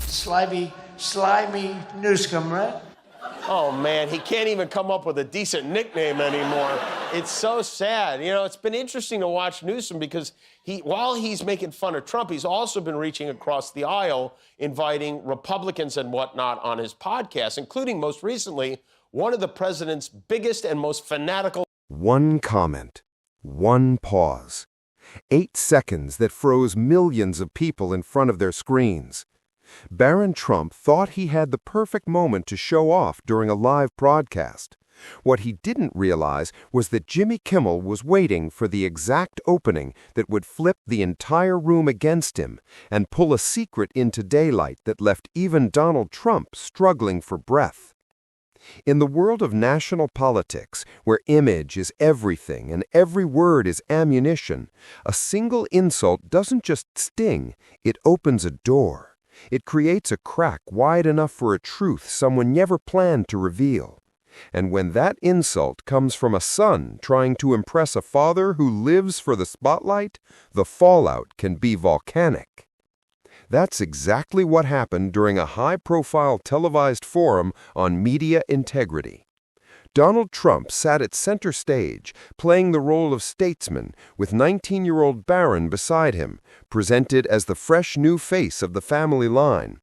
slimy Newscomb, right? Oh, man, he can't even come up with a decent nickname anymore. It's so sad. You know, it's been interesting to watch Newsom because while he's making fun of Trump, he's also been reaching across the aisle, inviting Republicans and whatnot on his podcast, including, most recently, one of the president's biggest and most fanatical... One comment, one pause. 8 seconds that froze millions of people in front of their screens. Barron Trump thought he had the perfect moment to show off during a live broadcast. What he didn't realize was that Jimmy Kimmel was waiting for the exact opening that would flip the entire room against him and pull a secret into daylight that left even Donald Trump struggling for breath. In the world of national politics, where image is everything and every word is ammunition, a single insult doesn't just sting, it opens a door. It creates a crack wide enough for a truth someone never planned to reveal. And when that insult comes from a son trying to impress a father who lives for the spotlight, the fallout can be volcanic. That's exactly what happened during a high-profile televised forum on media integrity. Donald Trump sat at center stage, playing the role of statesman, with 19-year-old Barron beside him, presented as the fresh new face of the family line.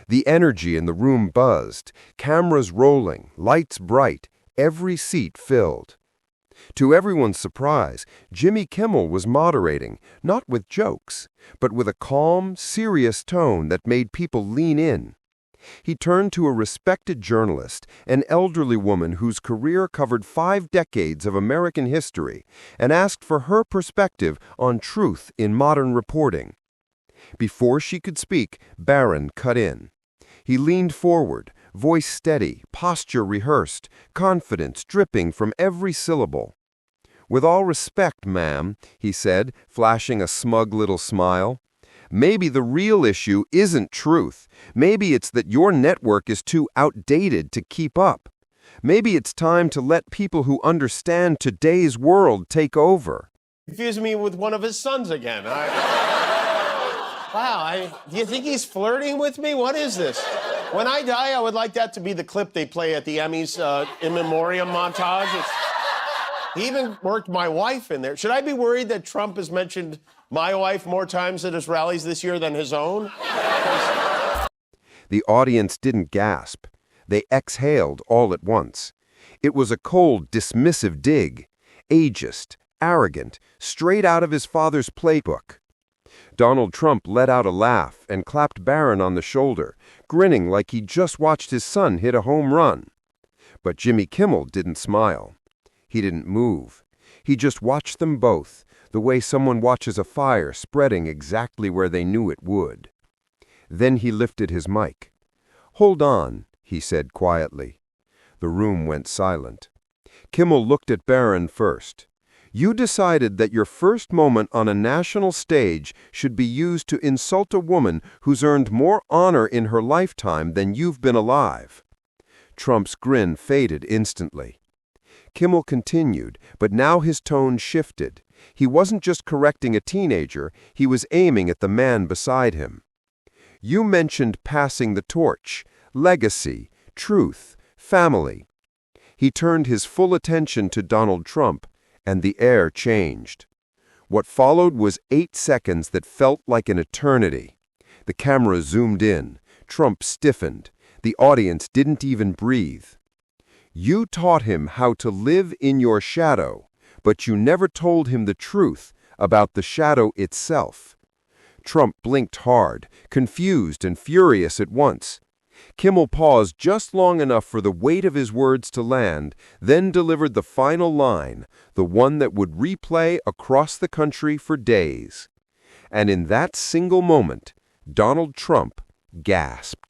The energy in the room buzzed, cameras rolling, lights bright, every seat filled. To everyone's surprise, Jimmy Kimmel was moderating, not with jokes, but with a calm, serious tone that made people lean in. He turned to a respected journalist, an elderly woman whose career covered 5 decades of American history, and asked for her perspective on truth in modern reporting. Before she could speak, Barron cut in. He leaned forward, voice steady, posture rehearsed, confidence dripping from every syllable. "With all respect, ma'am," he said, flashing a smug little smile, "maybe the real issue isn't truth. Maybe it's that your network is too outdated to keep up. Maybe it's time to let people who understand today's world take over." Confused me with one of his sons again. Wow, do you think he's flirting with me? What is this? When I die, I would like that to be the clip they play at the Emmys in memoriam montage. He even worked my wife in there. Should I be worried that Trump has mentioned my wife more times at his rallies this year than his own? The audience didn't gasp. They exhaled all at once. It was a cold, dismissive dig, ageist, arrogant, straight out of his father's playbook. Donald Trump let out a laugh and clapped Barron on the shoulder, grinning like he'd just watched his son hit a home run. But Jimmy Kimmel didn't smile. He didn't move. He just watched them both, the way someone watches a fire spreading exactly where they knew it would. Then he lifted his mic. "Hold on," he said quietly. The room went silent. Kimmel looked at Barron first. "You decided that your first moment on a national stage should be used to insult a woman who's earned more honor in her lifetime than you've been alive." Trump's grin faded instantly. Kimmel continued, but now his tone shifted. He wasn't just correcting a teenager, he was aiming at the man beside him. "You mentioned passing the torch, legacy, truth, family." He turned his full attention to Donald Trump, and the air changed. What followed was 8 seconds that felt like an eternity. The camera zoomed in. Trump stiffened. The audience didn't even breathe. "You taught him how to live in your shadow, but you never told him the truth about the shadow itself." Trump blinked hard, confused and furious at once. Kimmel paused just long enough for the weight of his words to land, then delivered the final line, the one that would replay across the country for days. And in that single moment, Donald Trump gasped.